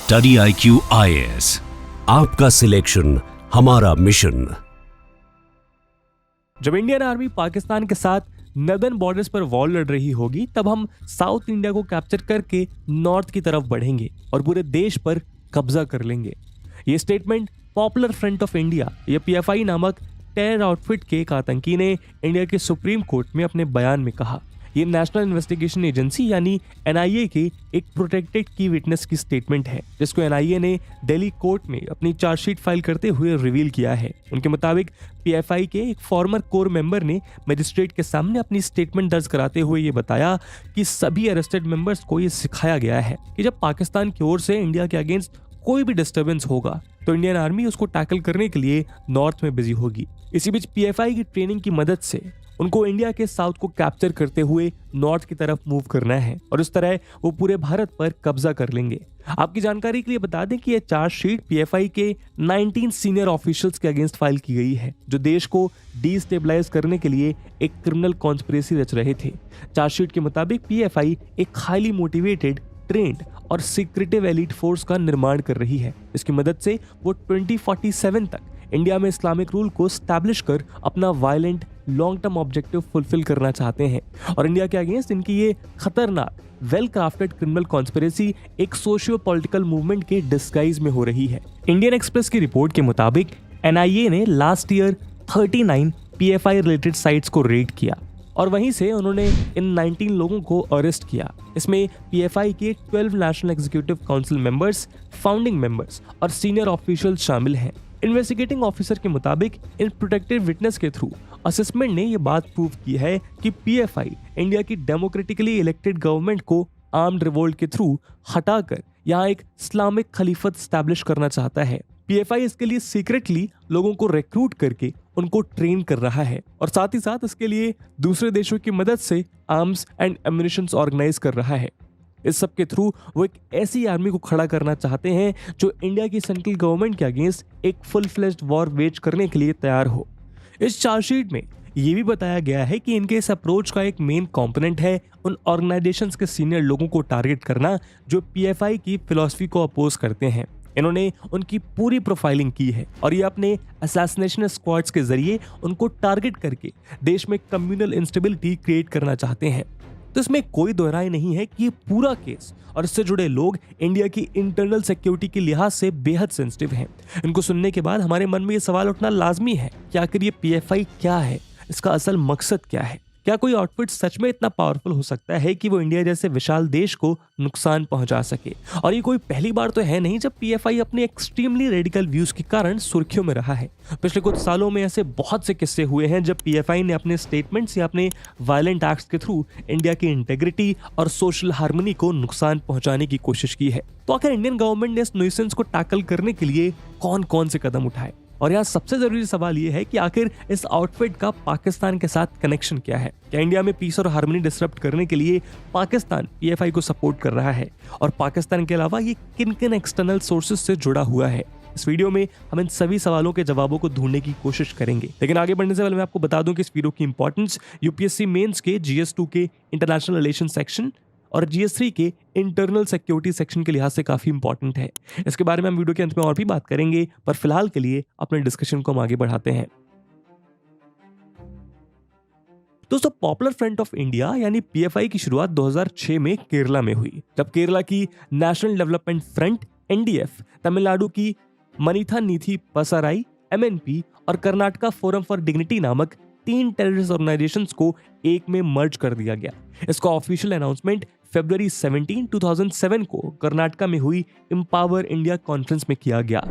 Study IQ IAS, आपका selection हमारा mission. जब इंडियन आर्मी पाकिस्तान के साथ नदर्न बॉर्डर्स पर वॉर लड़ रही होगी, तब हम साउथ इंडिया को कैप्चर करके नॉर्थ की तरफ बढ़ेंगे और पूरे देश पर कब्जा कर लेंगे। ये statement popular front of India या PFI नामक टेरर आउटफिट के एक आतंकी ने इंडिया के सुप्रीम कोर्ट में अपने बयान में कहा। ये नेशनल इन्वेस्टिगेशन एजेंसी यानी NIA के एक प्रोटेक्टेड की विटनेस की स्टेटमेंट है, जिसको NIA ने दिल्ली कोर्ट में अपनी चार्जशीट फाइल करते हुए रिवील किया है। उनके मुताबिक PFI के एक फॉर्मर कोर मेंबर ने मजिस्ट्रेट के सामने अपनी स्टेटमेंट दर्ज कराते हुए ये बताया कि सभी अरेस्टेड मेंबर्स को ये सिखाया गया है कि जब पाकिस्तान की ओर से इंडिया के अगेंस्ट कोई भी डिस्टर्बेंस होगा तो इंडियन आर्मी उसको टैकल करने के लिए नॉर्थ में बिजी होगी। इसी बीच PFI की ट्रेनिंग की मदद से उनको इंडिया के साउथ को कैप्चर करते हुए नॉर्थ की तरफ मूव करना है और इस तरह वो पूरे भारत पर कब्जा कर लेंगे। आपकी जानकारी के लिए बता दें कि यह चार्जशीट PFI के 19 सीनियर ऑफिशियल्स के अगेंस्ट फाइल की गई है, जो देश को डिस्टेबलाइज करने के लिए एक क्रिमिनल कॉन्स्पिरेसी रच रहे थे। चार्जशीट के मुताबिक PFI एक हाईली मोटिवेटेड, ट्रेंड और सीक्रेटिव एलीट फोर्स का निर्माण कर रही है। इसकी मदद से वो 2047 तक इंडिया में इस्लामिक रूल को स्टैब्लिश कर अपना violent long term objective fulfil करना चाहते हैं और इंडिया के अगेंस्ट इनकी ये खतरनाक वेल क्राफ्टेड क्रिमिनल कॉन्स्पिरेसी एक सोशियो पॉलिटिकल मूवमेंट के डिस्गाइज में हो रही है। इंडियन एक्सप्रेस की रिपोर्ट के मुताबिक NIA ने last year 39 PFI related sites को रेड किया और वहीं से उन्होंने इन 19 लोगों को अरेस्ट किया। इसमें PFI के 12 national executive council members, founding members और सीनियर ऑफिशियल शामिल हैं। इन्वेस्टिगेटिंग ऑफिसर के मुताबिक इन प्रोटेक्टेड विटनेस के थ्रू असेसमेंट ने यह बात प्रूव की है कि PFI इंडिया की डेमोक्रेटिकली इलेक्टेड गवर्नमेंट को आर्म्ड रिवोल्ट के थ्रू हटाकर यहाँ एक इस्लामिक खलीफत स्टैब्लिश करना चाहता है। PFI इसके लिए सीक्रेटली लोगों को रिक्रूट करके उनको ट्रेन कर रहा है और साथ ही साथ इसके लिए दूसरे देशों की मदद से आर्म्स एंड एम्युनिशंस ऑर्गेनाइज कर रहा है। इस सब के थ्रू वो एक ऐसी आर्मी को खड़ा करना चाहते हैं जो इंडिया की सेंट्रल गवर्नमेंट के अगेंस्ट एक फुल फ्लेज्ड वॉर वेज करने के लिए तैयार हो। इस चार्जशीट में ये भी बताया गया है कि इनके इस अप्रोच का एक मेन कंपोनेंट है उन ऑर्गेनाइजेशंस के सीनियर लोगों को टारगेट करना जो PFI की फिलॉसफी को अपोज करते हैं। इन्होंने उनकी पूरी प्रोफाइलिंग की है और ये अपने असैसिनेशन स्क्वाड्स के जरिए उनको टारगेट करके देश में कम्युनल इंस्टेबिलिटी क्रिएट करना चाहते हैं। तो इसमें कोई दोहराई नहीं है कि ये पूरा केस और इससे जुड़े लोग इंडिया की इंटरनल सिक्योरिटी के लिहाज से बेहद सेंसिटिव हैं। इनको सुनने के बाद हमारे मन में ये सवाल उठना लाजमी है कि आखिर ये PFI क्या है, इसका असल मकसद क्या है? क्या कोई आउटफिट सच में इतना पावरफुल हो सकता है कि वो इंडिया जैसे विशाल देश को नुकसान पहुंचा सके? और ये कोई पहली बार तो है नहीं जब PFI अपने एक्सट्रीमली रेडिकल व्यूज के कारण सुर्खियों में रहा है। पिछले कुछ सालों में ऐसे बहुत से किस्से हुए हैं जब PFI ने अपने स्टेटमेंट्स या अपने वायलेंट एक्ट्स के थ्रू इंडिया की इंटेग्रिटी और सोशल हार्मनी को नुकसान पहुंचाने की कोशिश की है। तो आखिर इंडियन गवर्नमेंट ने इस न्यूसेंस को टैकल करने के लिए कौन कौन से कदम उठाए? और यहाँ सबसे जरूरी सवाल ये है कि आखिर इस आउटफिट का पाकिस्तान के साथ कनेक्शन क्या है? क्या इंडिया में पीस और हार्मनी डिसरप्ट करने के लिए पाकिस्तान PFI को सपोर्ट कर रहा है? और पाकिस्तान के अलावा ये किन किन एक्सटर्नल सोर्सेज से जुड़ा हुआ है? इस वीडियो में हम इन सभी सवालों के जवाबों को ढूंढने की कोशिश करेंगे। लेकिन आगे बढ़ने से पहले मैं आपको बता दूं कि इस वीडियो की इंपॉर्टेंस UPSC मेंस के GS2 के इंटरनेशनल रिलेशन सेक्शन और GS3 के इंटरनल सिक्योरिटी सेक्शन के लिहाज से काफी इंपॉर्टेंट है। इसके बारे में हम वीडियो के अंत में और भी बात करेंगे, पर फिलहाल के लिए अपने डिस्कशन को हम आगे बढ़ाते हैं। दोस्तों, पॉपुलर फ्रंट ऑफ इंडिया यानी PFI की शुरुआत 2006 में केरला में हुई, जब केरला की national development front NDF, Tamil Nadu की मनीथा नीथी पसाराई MNP और कर्नाटका फोरम फॉर डिग्निटी नामक 3 टेररिस्ट ऑर्गेनाइजेशंस को एक में मर्ज कर दिया गया। इसका ऑफिशियल अनाउंसमेंट फरवरी 17, 2007 को कर्नाटका में हुई एम्पावर इंडिया कॉन्फ्रेंस में किया गया।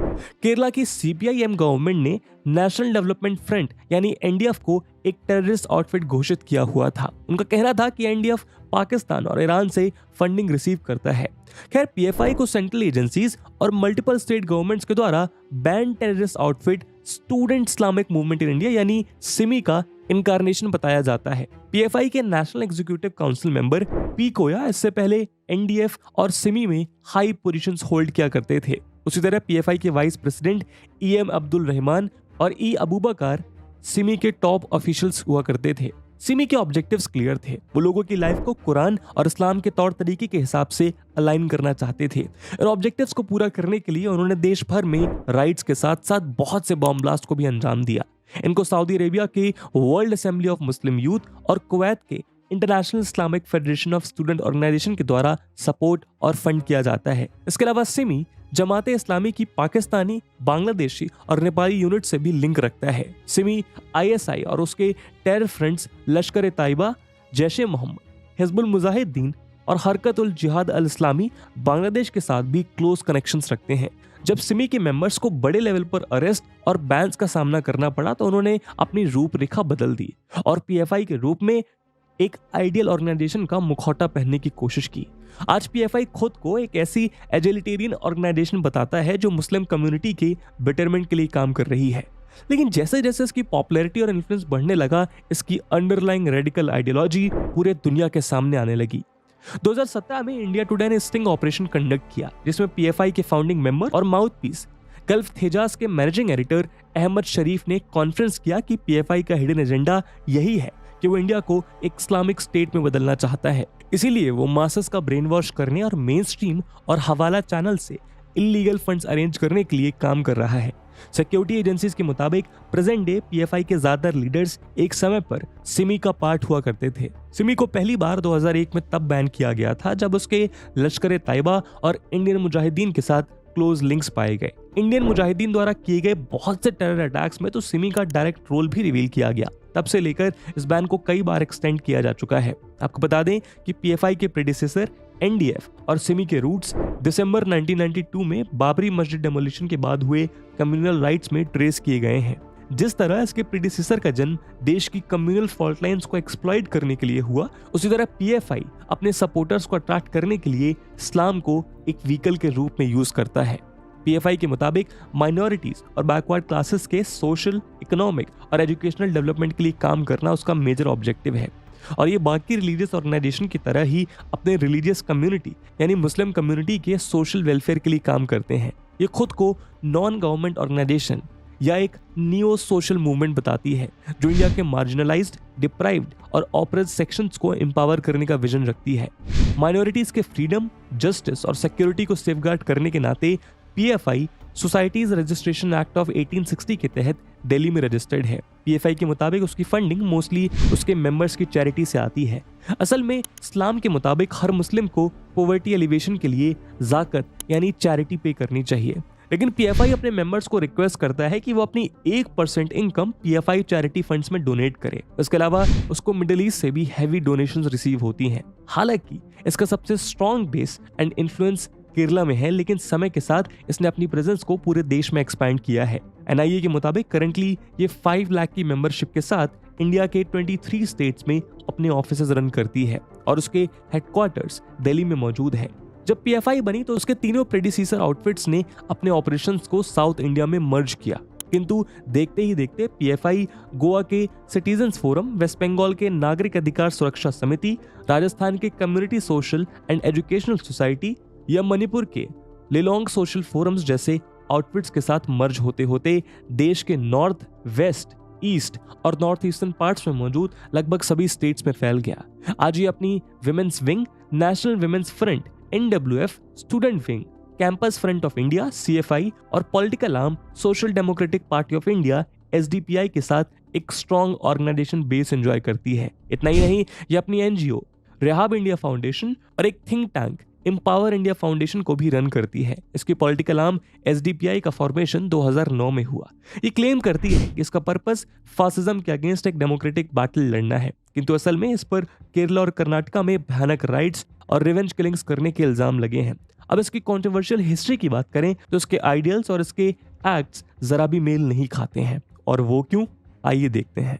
केरला की CPIM गवर्नमेंट ने नेशनल डेवलपमेंट फ्रंट यानी NDF को एक टेररिस्ट आउटफिट घोषित किया हुआ था। उनका कहना था कि NDF पाकिस्तान और ईरान से फंडिंग रिसीव करता है। खैर, PFI को सेंट्रल एजेंसीज और मल्टीपल स्टेट गवर्नमेंट्स के द्वारा band terrorist outfit student Islamic movement in India यानी सिमी का इनकारनेशन बताया जाता है। PFI के national executive council member P कोया इससे पहले NDF और सिमी में हाई पोजीशंस होल्ड किया करते थे। उसी तरह PFI के vice president EM Abdul Rahman और E अबूबकर सिमी के टॉप ऑफिशियल्स हुआ करते थे। सिमी के ऑब्जेक्टिव्स क्लियर थे। वो लोगों की लाइफ को कुरान और इस्लाम के तौर तरीके के हिसाब से अलाइन करना चाहते थे। इन ऑब्जेक्टिव्स को पूरा करने के लिए उन्होंने देश भर में राइट्स के साथ साथ बहुत से बॉम्ब ब्लास्ट को भी अंजाम दिया। इनको सऊदी अरेबिया के world assembly of Muslim youth और कुवैत के international Islamic federation of student organisation के द्वारा सपोर्ट और फंड किया जाता है। इसके अलावा सिमी जमाते इस्लामी की पाकिस्तानी, बांग्लादेशी और नेपाली यूनिट से भी लिंक रखता है। सिमी आईएसआई और उसके टेरर फ्रेंड्स लश्कर ए तैयबा, जैश ए मोहम्मद, हिजबुल मुजाहिदीन और हरकत उल जिहाद अल इस्लामी बांग्लादेश के साथ भी क्लोज कनेक्शंस रखते हैं। जब सिमी के मेंबर्स को बड़े लेवल पर अरेस्ट और बैन्स का सामना करना पड़ा तो उन्होंने अपनी रूपरेखा बदल दी और पीएफआई के रूप में एक आइडियल ऑर्गेनाइजेशन का मुखौटा पहनने की कोशिश की। आज पीएफआई खुद को एक ऐसी एजिलिटेरियन ऑर्गेनाइजेशन बताता है जो मुस्लिम कम्युनिटी के बेटरमेंट के लिए काम कर रही है। लेकिन जैसे जैसे इसकी पॉपुलैरिटी और इन्फ्लुएंस बढ़ने लगा, इसकी अंडरलाइंग रेडिकल आइडियोलॉजी पूरे दुनिया के सामने आने लगी। 2017 में इंडिया टुडे ने स्टिंग ऑपरेशन कंडक्ट किया, जिसमें पीएफआई के फाउंडिंग मेंबर और माउथपीस गल्फ तेजाज के मैनेजिंग एडिटर अहमद शरीफ ने कॉन्फ्रेंस किया कि पीएफआई का हिडन एजेंडा यही है कि वो इंडिया को एक इस्लामिक स्टेट में बदलना चाहता है। इसीलिए वो मासेस का ब्रेन वॉश करने और मेन स्ट्रीम और हवाला चैनल से इलीगल फंड्स अरेंज करने के लिए काम कर रहा है। सिक्योरिटी एजेंसीज के मुताबिक प्रेजेंट डे पीएफआई के ज्यादातर लीडर्स एक समय पर सिमी का पार्ट हुआ करते थे। सिमी को पहली बार 2001 में तब बैन किया गया था जब उसके लश्कर ए तैयबा और इंडियन मुजाहिदीन के साथ क्लोज लिंक्स पाए गए। इंडियन मुजाहिदीन द्वारा किए गए बहुत से टेरर अटैक्स में तो सिमी का डायरेक्ट रोल भी रिवील किया गया। तब से लेकर इस बैन को कई बार एक्सटेंड किया जा चुका है। आपको बता दें कि पीएफआई के प्रेडिसेसर एनडीएफ और सिमी के रूट्स दिसंबर 1992 में बाबरी मस्जिद डेमोलिशन के बाद हुए कम्युनल राइट्स में ट्रेस किए गए हैं। जिस तरह इसके प्रेडिसेसर का जन्म देश की कम्युनल फॉल्ट लाइन्स को एक्सप्लॉइट करने के लिए हुआ, उसी तरह पीएफआई अपने सपोर्टर्स को अट्रैक्ट करने के लिए इस्लाम को एक व्हीकल के रूप में यूज करता है। पीएफआई के मुताबिक माइनॉरिटीज और बैकवर्ड क्लासेस के सोशल, इकोनॉमिक और एजुकेशनल डेवलपमेंट के लिए काम करना उसका मेजर ऑब्जेक्टिव है और ये बाकी रिलीजियस ऑर्गेनाइजेशन की तरह ही अपने रिलीजियस कम्युनिटी यानी मुस्लिम कम्युनिटी के सोशल वेलफेयर के लिए काम करते हैं। ये खुद को नॉन गवर्नमेंट ऑर्गेनाइजेशन या एक नियो सोशल मूवमेंट बताती है जो इंडिया के मार्जिनलाइज्ड, डिप्राइव्ड और ऑपरेज सेक्शंस को एम्पावर करने का विजन रखती है। माइनॉरिटीज के फ्रीडम, जस्टिस और सिक्योरिटी को सेफगार्ड करने के नाते PFI societies registration act of 1860 के तहत दिल्ली में रजिस्टर्ड है। पीएफआई के मुताबिक उसकी फंडिंग मोस्टली उसके मेंबर्स की चैरिटी से आती है। असल में इस्लाम के मुताबिक हर मुस्लिम को पॉवर्टी एलिवेशन के लिए ज़ाकत यानी चैरिटी पे करनी चाहिए, लेकिन पीएफआई अपने मेंबर्स को रिक्वेस्ट करता है कि वो अपनी 1% इनकम पीएफआई चैरिटी फंड्स में डोनेट करे। इसके अलावा उसको मिडिल ईस्ट से भी हैवी डोनेशंस रिसीव होती हैं। हालांकि इसका सबसे strong base and influence Kerala में है, लेकिन समय के साथ इसने अपनी प्रेजेंस को पूरे देश में एक्सपैंड किया है। एनआईए के मुताबिक करंटली ये 5 लाख की मेंबरशिप के साथ इंडिया के 23 स्टेट्स में अपने ऑफिसेज रन करती है और उसके हेडक्वार्टर्स दिल्ली में मौजूद है। जब पीएफआई बनी तो उसके तीनों प्रेडिसीसर आउटफिट्स ने अपने ऑपरेशंस को साउथ इंडिया में मर्ज किया, किंतु देखते ही देखते पीएफआई गोवा के सिटीजन्स फोरम, वेस्ट बंगाल के नागरिक अधिकार सुरक्षा समिति, राजस्थान के community social and educational society या मणिपुर के लिलोंग सोशल फोरम्स जैसे आउटफिट्स के साथ मर्ज होते होते देश के नॉर्थ, वेस्ट, ईस्ट और नॉर्थ ईस्टर्न पार्ट्स में मौजूद लगभग सभी स्टेट्स में फैल गया। आज ये अपनी women's wing, national women's front NWF, student wing, campus front of India CFI और political arm social democratic party of India SDPI के साथ एक स्ट्रॉन्ग ऑर्गेनाइजेशन बेस एंजॉय करती है। इतना ही नहीं, ये अपनी एनजीओ रेहाब इंडिया फाउंडेशन और एक think tank empower India foundation को भी रन करती है। इसकी पॉलिटिकल आर्म एसडीपीआई का फॉर्मेशन 2009 में हुआ। ये क्लेम करती है कि इसका पर्पस फासिज्म के अगेंस्ट एक डेमोक्रेटिक बैटल लड़ना है, किंतु असल में इस पर केरला और कर्नाटका में भयानक राइट्स और रिवेंज किलिंग्स करने के इल्जाम लगे हैं। अब इसकी कॉन्ट्रोवर्शियल हिस्ट्री की बात करें तो इसके आइडियल्स और इसके एक्ट्स जरा भी मेल नहीं खाते हैं, और वो क्यों, आइए देखते हैं।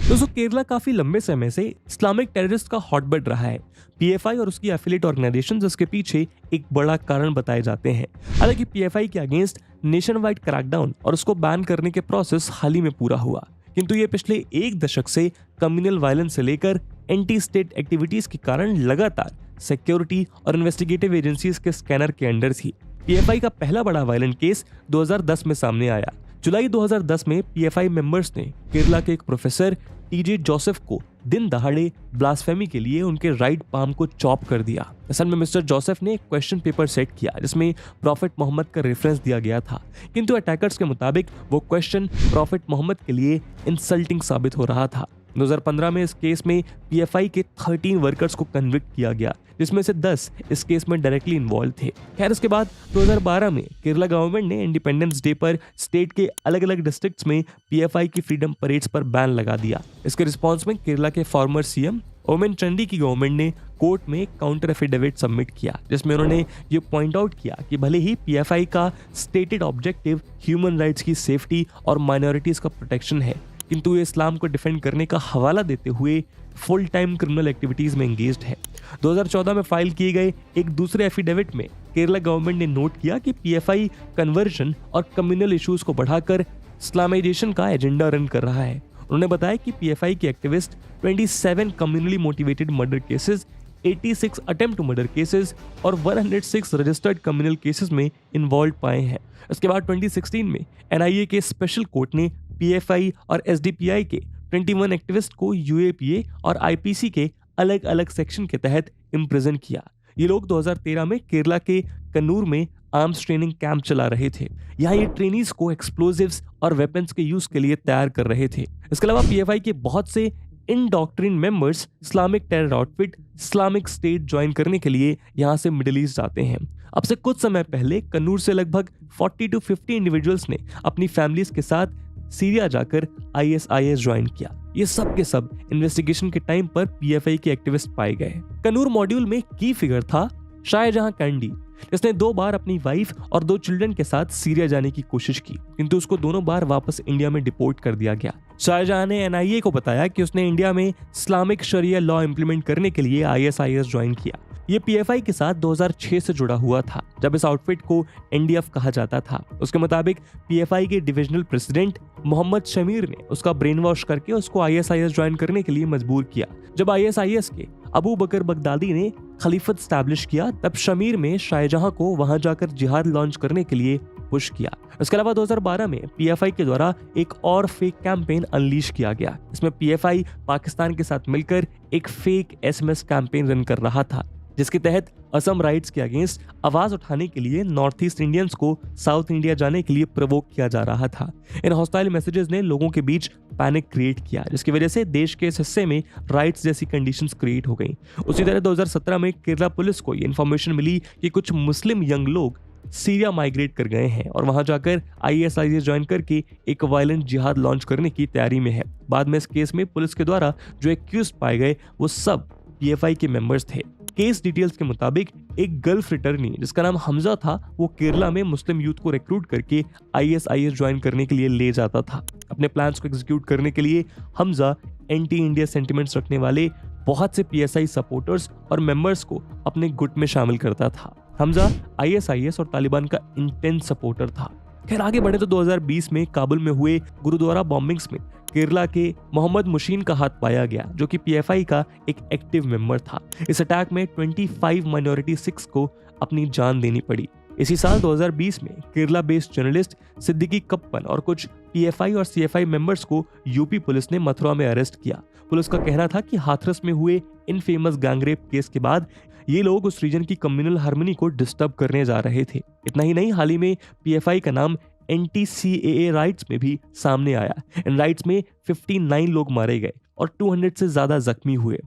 दोस्तों, केरला काफी लंबे समय से इस्लामिक टेररिस्ट का हॉटबेड रहा है। पीएफआई और उसकी एफिलिएट ऑर्गेनाइजेशंस इसके पीछे एक बड़ा कारण बताए जाते हैं। हालांकि पीएफआई के अगेंस्ट नेशन वाइड क्रैकडाउन और उसको बैन करने के प्रोसेस हाल ही में पूरा हुआ, किंतु ये पिछले 1 दशक से कम्युनल वायलेंस से लेकर एंटी स्टेट एक्टिविटीज के कारण लगातार सिक्योरिटी और इन्वेस्टिगेटिव एजेंसीज के स्कैनर के अंडर थी। पीएफआई का पहला बड़ा वायलेंट केस 2010 में सामने आया, जुलाई 2010 में पीएफआई मेंबर्स ने केरला के एक प्रोफेसर टीजे जोसेफ को दिन दहाड़े ब्लास्फेमी के लिए उनके राइट पाम को चॉप कर दिया। असल में मिस्टर जोसेफ ने एक क्वेश्चन पेपर सेट किया जिसमें प्रॉफिट मोहम्मद का रेफरेंस दिया गया था, किंतु अटैकर्स के मुताबिक वो क्वेश्चन प्रॉफिट मोहम्मद के लिए इंसल्टिंग साबित हो रहा था। 2015 में इस केस में पीएफआई के 13 वर्कर्स को कन्विक्ट किया गया, जिसमें से 10 इस केस में डायरेक्टली इन्वॉल्व थे। खैर, इसके बाद 2012 में केरला गवर्नमेंट ने इंडिपेंडेंस डे पर स्टेट के अलग अलग डिस्ट्रिक्ट्स में पीएफआई की फ्रीडम परेड्स पर बैन लगा दिया। इसके रिस्पॉन्स में केरला के फॉर्मर सीएम ओमेन चंडी की गवर्नमेंट ने कोर्ट में काउंटर एफिडेविट सबमिट किया, जिसमें उन्होंने ये पॉइंट आउट किया कि भले ही पीएफआई का स्टेटेड ऑब्जेक्टिव ह्यूमन राइट्स की सेफ्टी और माइनॉरिटीज का प्रोटेक्शन है, किंतु ये इस्लाम को डिफेंड करने का हवाला देते हुए फुल टाइम क्रिमिनल एक्टिविटीज में एंगेज्ड है। 2014 में फाइल किए गए एक दूसरे एफिडेविट में केरला गवर्नमेंट ने नोट किया कि पीएफआई कन्वर्जन और कम्युनल इश्यूज को बढ़ाकर इस्लामाइजेशन का एजेंडा रन कर रहा है। उन्होंने बताया कि पीएफआई के activist 27 communally motivated murder cases, 86 attempt to murder cases और 106 रजिस्टर्ड कम्युनल केसेस में इन्वॉल्व पाए हैं। इसके बाद 2016 में एनआईए के स्पेशल कोर्ट ने पीएफआई और एसडीपीआई के 21 एक्टिविस्ट को यूएपीए और आईपीसी के अलग अलग सेक्शन के तहत इम्प्रिजन किया। ये लोग 2013 में केरला के कन्नूर में आर्म्स ट्रेनिंग कैंप चला रहे थे। यहाँ ये ट्रेनीज को एक्सप्लोजिव्स और वेपन्स के यूज के लिए तैयार कर रहे थे। इसके अलावा पीएफआई के बहुत से indoctrinate members Islamic terror outfit Islamic state join करने के लिए यहाँ से मिडिल ईस्ट जाते हैं। अब से कुछ समय पहले कन्नूर से लगभग 40 to 50 इंडिविजुअल्स ने अपनी फैमिलीज के साथ सीरिया जाकर आईएसआईएस ज्वाइन किया। ये सब के सब इन्वेस्टिगेशन के टाइम पर पीएफआई के एक्टिविस्ट पाए गए। कन्नूर मॉड्यूल में की फिगर था शाहजहां कैंडी, जिसने 2 बार अपनी वाइफ और 2 चिल्ड्रन के साथ सीरिया जाने की कोशिश की, किंतु उसको दोनों बार वापस इंडिया में डिपोर्ट कर दिया गया। शाहजहां ने एनआईए को बताया कि उसने इंडिया में इस्लामिक शरिया लॉ इंप्लीमेंट करने के लिए आईएसआईएस ज्वाइन किया। ये पीएफआई के साथ 2006 से जुड़ा हुआ था, जब इस आउटफिट को एनडीएफ कहा जाता था। उसके मुताबिक पीएफआई के डिविजनल प्रेसिडेंट मोहम्मद शमीर ने उसका ब्रेन वॉश करके उसको आईएसआईएस ज्वाइन करने के लिए मजबूर किया। जब आईएसआईएस के अबू बकर बगदादी ने खलीफत स्टैब्लिश किया, तब शमीर में शाहजहां को वहां जाकर जिहाद लॉन्च करने के लिए पुश किया। इसके अलावा 2012 में पीएफआई के द्वारा एक और फेक कैंपेन अनलीश किया गया। इसमें पीएफआई पाकिस्तान के साथ मिलकर एक फेक एसएमएस कैंपेन रन कर रहा था, जिसके तहत असम राइट्स के अगेंस्ट आवाज उठाने के लिए नॉर्थ ईस्ट इंडियंस को साउथ इंडिया जाने के लिए प्रवोक किया जा रहा था। इन हॉस्टाइल मैसेजेस ने लोगों के बीच पैनिक क्रिएट किया, जिसकी वजह से देश के इस हिस्से में राइट्स जैसी कंडीशंस क्रिएट हो गई। उसी तरह 2017 में केरला पुलिस को ये इन्फॉर्मेशन मिली कि कुछ मुस्लिम यंग लोग सीरिया माइग्रेट कर गए हैं और वहां जाकर आईएसआईएस ज्वाइन करके एक वायलेंट जिहाद लॉन्च करने की तैयारी में है। बाद में इस केस में पुलिस के द्वारा जो एक्यूज्ड पाए गए वो सब पीएफआई के मेंबर्स थे। केस डिटेल्स के मुताबिक एक गल्फ रिटर्नी जिसका नाम हमजा था, वो केरला में मुस्लिम यूथ को रिक्रूट करके आईएसआईएस ज्वाइन करने के लिए ले जाता था। अपने प्लान्स को एग्जीक्यूट करने के लिए हमजा एंटी इंडिया सेंटिमेंट्स रखने वाले बहुत से पीएसआई सपोर्टर्स और मेंबर्स को अपने गुट में शामिल करता था। हमजा आईएसआईएस और तालिबान का इंटेंस सपोर्टर था। खैर, आगे बढ़े तो 2020 में काबुल में हुए गुरुद्वारा बॉम्बिंग्स में केरला के मोहम्मद मुशीन का हाथ पाया गया, जो कि पीएफआई का एक एक्टिव मेंबर था। इस अटैक में 25 माइनॉरिटी सिख्स को अपनी जान देनी पड़ी। इसी साल 2020 में केरला बेस्ड जर्नलिस्ट सिद्दीकी कप्पन और कुछ पीएफआई और सीएफआई मेंबर्स को यूपी पुलिस ने मथुरा में अरेस्ट किया। पुलिस का कहना था कि हाथरस में हुए इन फेमस गैंगरेप केस के बाद ये लोग उस रीजन की कम्युनल हार्मनी को डिस्टर्ब करने जा रहे थे। इतना ही नहीं, हाल ही में पीएफआई का नाम एंटी-सीएए राइट्स में भी सामने आया। इन राइट्स में 59 लोग मारे गए और 200 से ज्यादा जख्मी हुए।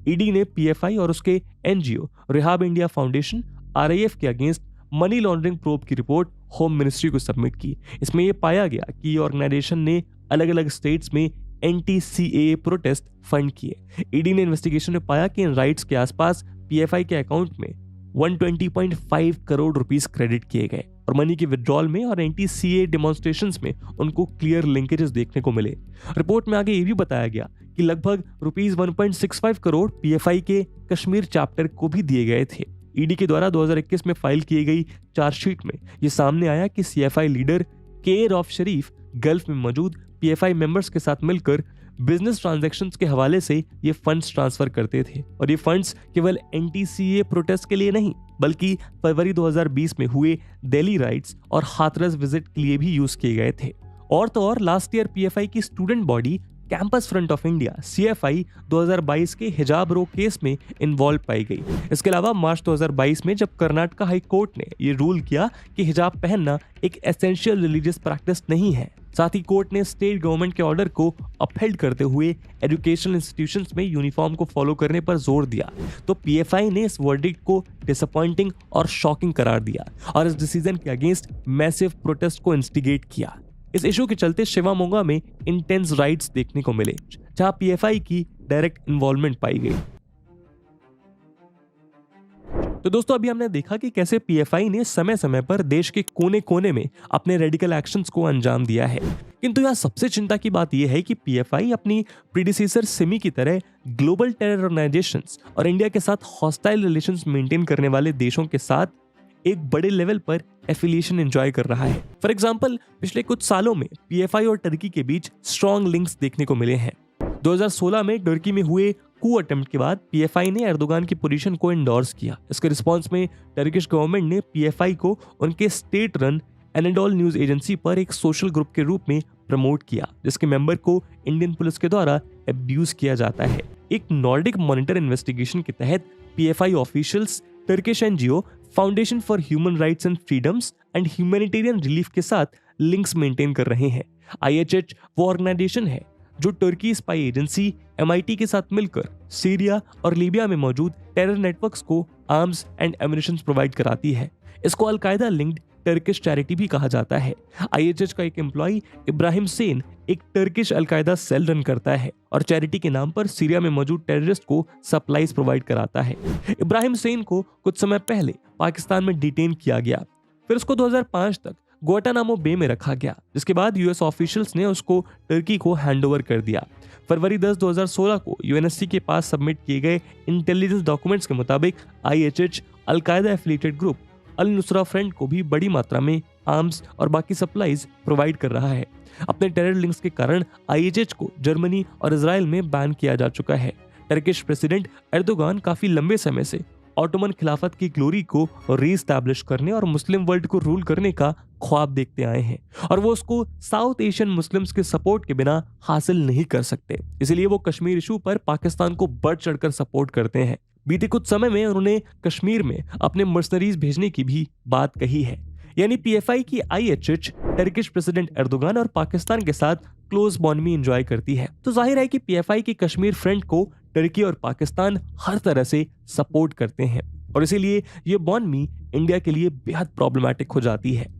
ईडी ने पीएफआई और उसके NGO rehab India foundation RIF के अगेंस्ट मनी लॉन्ड्रिंग प्रोब की रिपोर्ट होम मिनिस्ट्री को सबमिट की। इसमें यह पाया गया कि ये ऑर्गेनाइजेशन ने अलग अलग स्टेट्स में एंटी-सीएए प्रोटेस्ट फंड किए। ईडी ने इन्वेस्टिगेशन में पाया कि इन राइट्स के आसपास पीएफआई के अकाउंट में 120.5 करोड़ रुपीस क्रेडिट किए गए और मनी के विड्रॉल में और एंटी-सीएए डेमोन्स्ट्रेशंस में उनको क्लियर लिंकेजेस देखने को मिले। रिपोर्ट में आगे ये भी बताया गया कि लगभग रुपीस 1.65 करोड़ पीएफआई के कश्मीर चैप्टर को भी दिए गए थे। ईडी के द्वारा 2021 में फाइल की गई चार्जशीट में ये सामने आया कि CFI leader care of Sharif gulf में मौजूद पीएफआई मेंबर्स के साथ मिलकर बिजनेस ट्रांजैक्शंस के हवाले से ये फंड्स ट्रांसफर करते थे और ये फंड्स केवल एंटी-सीएए प्रोटेस्ट के लिए नहीं, बल्कि फरवरी 2020 में हुए दिल्ली राइट्स और हाथरस विजिट के लिए भी यूज किए गए थे। और तो और लास्ट ईयर पीएफआई की student body campus front of India CFI 2022 के हिजाब रोक केस में इन्वॉल्व पाई गई। इसके अलावा मार्च 2022 में जब कर्नाटका हाई कोर्ट ने ये रूल किया कि हिजाब पहनना एक एसेंशियल रिलीजियस प्रैक्टिस नहीं है, साथ ही कोर्ट ने स्टेट गवर्नमेंट के ऑर्डर को अपहेल्ड करते हुए एजुकेशनल इंस्टीट्यूशंस में यूनिफॉर्म को फॉलो करने पर जोर दिया, तो पीएफआई ने इस वर्डिक्ट को डिसअपॉइंटिंग और शॉकिंग करार दिया और इस डिसीजन के अगेंस्ट मैसिव प्रोटेस्ट को इंस्टिगेट किया। इस इशू के चलते शिवामोगा में इंटेंस राइट्स देखने को मिले, जहां पीएफआई की डायरेक्ट इन्वॉल्वमेंट पाई गई। तो दोस्तों, अभी हमने देखा कि कैसे पीएफआई ने समय समय पर देश के कोने कोने में अपने रेडिकल एक्शंस को अंजाम दिया है, किंतु यहाँ सबसे चिंता की बात यह है कि पीएफआई अपनी प्रीडिसेसर सिमी की तरह ग्लोबल टेरर ऑर्गेनाइजेशंस और इंडिया के साथ हॉस्टाइल रिलेशंस मेंटेन करने वाले देशों के साथ एक बड़े लेवल पर एफिलिएशन एंजॉय कर रहा है। फॉर एग्जांपल, पिछले कुछ सालों में पीएफआई और टर्की के बीच स्ट्रॉन्ग लिंक्स देखने को मिले हैं। 2016 में टर्की में हुए कू अटेम्प्ट के बाद पीएफआई ने एर्दोगान की पोजीशन को एंडोर्स किया। इसके रिस्पांस में टर्किश गवर्नमेंट ने पीएफआई को उनके स्टेट रन एनाडोल न्यूज एजेंसी पर एक सोशल ग्रुप के रूप में प्रमोट किया, जिसके मेंबर को इंडियन पुलिस के द्वारा अब्यूज किया जाता है। एक नॉर्डिक मॉनिटर इन्वेस्टिगेशन के तहत PFI officials Turkish NGO foundation for human rights and freedoms and humanitarian relief के साथ लिंक्स मेंटेन कर रहे हैं। आईएचएच वो ऑर्गेनाइजेशन है जो टर्की स्पाई एजेंसी एमआईटी के साथ मिलकर सीरिया और लीबिया में मौजूद टेरर नेटवर्क्स को आर्म्स एंड एमिनेशंस प्रोवाइड कराती है। इसको अलकायदा लिंक्ड टर्किश चैरिटी भी कहा जाता है। आईएचएच का एक एम्प्लॉय इब्राहिम सेन एक टर्किश अलकायदा सेल रन करता है और चैरिटी के नाम पर सीरिया में मौजूद टेररिस्ट को सप्लाईज प्रोवाइड कराता है। इब्राहिम सेन को कुछ समय पहले पाकिस्तान में डिटेन किया गया, फिर उसको 2005 तक ग्वाटानामो बे में रखा गया, जिसके बाद यूएस ऑफिशियल्स ने उसको टर्की को हैंडओवर कर दिया। फरवरी 10, 2016 को यूएनएससी के पास सबमिट किए गए इंटेलिजेंस डॉक्यूमेंट्स के मुताबिक आईएचएच अलकायदा एफिलिएटेड ग्रुप अल नुसरा फ्रंट को भी बड़ी मात्रा में आर्म्स और बाकी सप्लाईज प्रोवाइड कर रहा है। अपने टेरर लिंक्स के कारण आईएचएच को जर्मनी और इजराइल में बैन किया जा चुका है। टर्किश प्रेसिडेंट एर्दोगान काफी लंबे समय से ऑटोमन खिलाफत की ग्लोरी को रीस्टैब्लिश करने और मुस्लिम वर्ल्ड को रूल करने का ख्वाब देखते आए हैं, और वो उसको साउथ एशियन मुस्लिम्स के सपोर्ट के बिना हासिल नहीं कर सकते। इसलिए वो कश्मीर इशू पर पाकिस्तान को बढ़ चढ़कर सपोर्ट करते हैं। बीते कुछ समय में उन्होंने कश्मीर में अपने मर्सनरीज भेजने की भी बात कही है। यानी पीएफआई की आईएचएच टर्किश प्रेसिडेंट एर्दोगान और पाकिस्तान के साथ क्लोज बॉन्ड में एंजॉय करती है। तो जाहिर है कि पीएफआई की कश्मीर फ्रंट को टर्की और पाकिस्तान हर तरह से सपोर्ट करते हैं, और इसीलिए ये बॉन्ड में इंडिया के लिए बेहद प्रॉब्लमैटिक हो जाती है।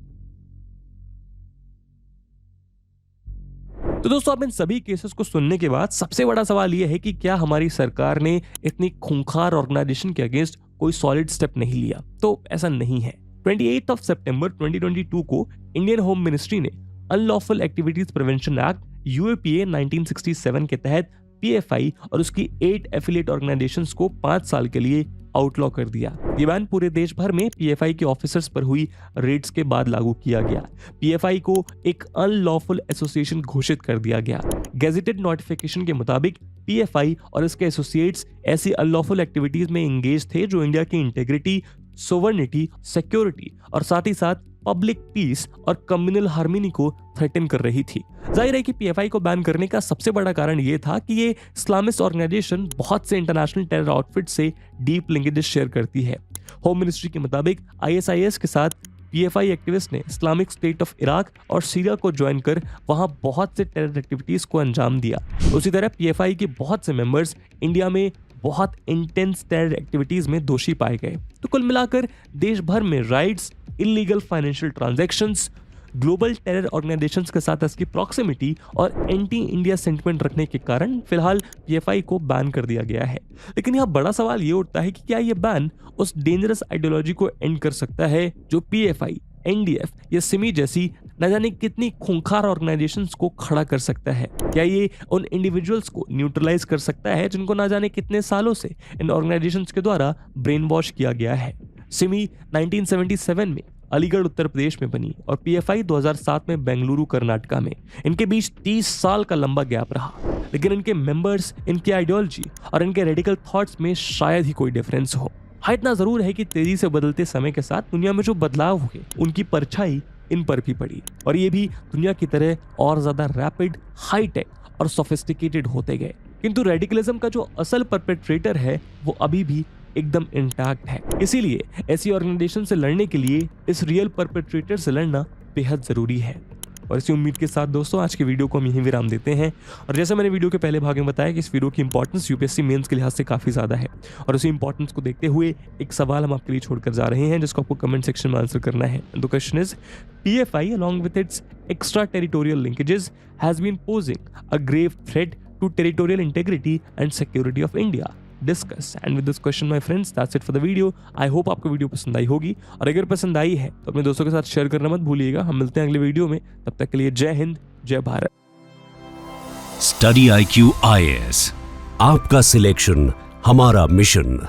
तो दोस्तों, अब इन सभी केसेस को सुनने के बाद सबसे बड़ा सवाल यह है कि क्या हमारी सरकार ने इतनी खूंखार ऑर्गेनाइजेशन के अगेंस्ट कोई सॉलिड स्टेप नहीं लिया? तो ऐसा नहीं है। 28 सितंबर 2022 को इंडियन होम मिनिस्ट्री ने unlawful activities prevention act UAPA 1967 के तहत पीएफआई और उसकी 8 एफिलिएट ऑर्गेनाइजेशंस को 5 साल के लिए आउटलॉ कर दिया। ये बैन पूरे देश भर में पीएफआई के ऑफिसर्स पर हुई रेड्स के बाद लागू किया गया। पीएफआई को एक अनलॉफुल एसोसिएशन घोषित कर दिया गया। गेजेटेड नोटिफिकेशन के मुताबिक पीएफआई और इसके एसोसिएट्स ऐसी अनलॉफुल एक्टिविटीज में एंगेज थे जो इंडिया की इंटेग्रिटी, सोवर्निटी, सिक्योरिटी और साथ ही साथ पब्लिक पीस और कम्युनल हार्मनी को थ्रेटन कर रही थी। जाहिर है कि पीएफआई को बैन करने का सबसे बड़ा कारण यह था कि ये इस्लामिस्ट ऑर्गेनाइजेशन बहुत से इंटरनेशनल टेरर आउटफिट से डीप लिंकेजेस शेयर करती है। होम मिनिस्ट्री के मुताबिक आईएसआईएस के साथ पीएफआई एक्टिविस्ट ने इस्लामिक स्टेट ऑफ इराक और सीरिया को ज्वाइन कर वहां बहुत से टेरर एक्टिविटीज को अंजाम दिया। उसी तरह पीएफआई के बहुत से मेंबर्स इंडिया में बहुत इंटेंस टेरर एक्टिविटीज में दोषी पाए गए। तो कुल मिलाकर देश भर में rights, illegal financial transactions, global terror organisations के साथ इसकी प्रॉक्सिमिटी और एंटी इंडिया सेंटिमेंट रखने के कारण फिलहाल पीएफआई को बैन कर दिया गया है। लेकिन यहाँ बड़ा सवाल ये उठता है कि क्या ये बैन उस डेंजरस आइडियोलॉजी को एंड कर सकता है जो पीएफआई, एनडीएफ या सिमी जैसी न जाने कितनी खूंखार ऑर्गेनाइजेशंस को खड़ा कर सकता है? क्या ये उन इंडिविजुअल्स को न्यूट्रलाइज कर सकता है जिनको न जाने कितने सालों से इन ऑर्गेनाइजेशंस के द्वारा ब्रेन वॉश किया गया है? सिमी 1977 में अलीगढ़ उत्तर प्रदेश में बनी और पीएफआई 2007 में बेंगलुरु कर्नाटका में। इनके बीच 30 साल का लंबा गैप रहा, लेकिन इनके मेंबर्स, इनकी आइडियोलॉजी और इनके रेडिकल थॉट्स में शायद ही कोई डिफरेंस हो। हाँ, इतना जरूर है कि तेजी से बदलते समय के साथ दुनिया में जो बदलाव हुए उनकी परछाई इन पर भी पड़ी, और ये भी दुनिया की तरह और ज्यादा रैपिड, हाईटेक और सोफिस्टिकेटेड होते गए। किंतु रेडिकलिज्म का जो असल परपेट्रेटर है वो अभी भी एकदम इंटैक्ट है। इसीलिए ऐसी ऑर्गेनाइजेशन से लड़ने के लिए इस रियल परपेट्रेटर से लड़ना बेहद जरूरी है। और इसी उम्मीद के साथ दोस्तों आज के वीडियो को हम यहीं विराम देते हैं। और जैसा मैंने वीडियो के पहले भाग में बताया कि इस वीडियो की इंपॉर्टेंस यूपीएससी मेंस के लिहाज से काफ़ी ज़्यादा है, और उसी इंपॉर्टेंस को देखते हुए एक सवाल हम आपके लिए छोड़कर जा रहे हैं जिसको आपको कमेंट सेक्शन में आंसर करना है। The question is, PFI along with its extraterritorial linkages has been posing a grave threat to territorial integrity and security of India. Discuss. And with this question my friends, that's it for the video. I hope आपको video पसंद आई होगी, और अगर पसंद आई है तो अपने दोस्तों के साथ शेयर करना मत भूलिएगा। हम मिलते हैं अगले वीडियो में, तब तक के लिए जय हिंद, जय भारत। स्टडी IQ IAS, आपका सिलेक्शन हमारा मिशन।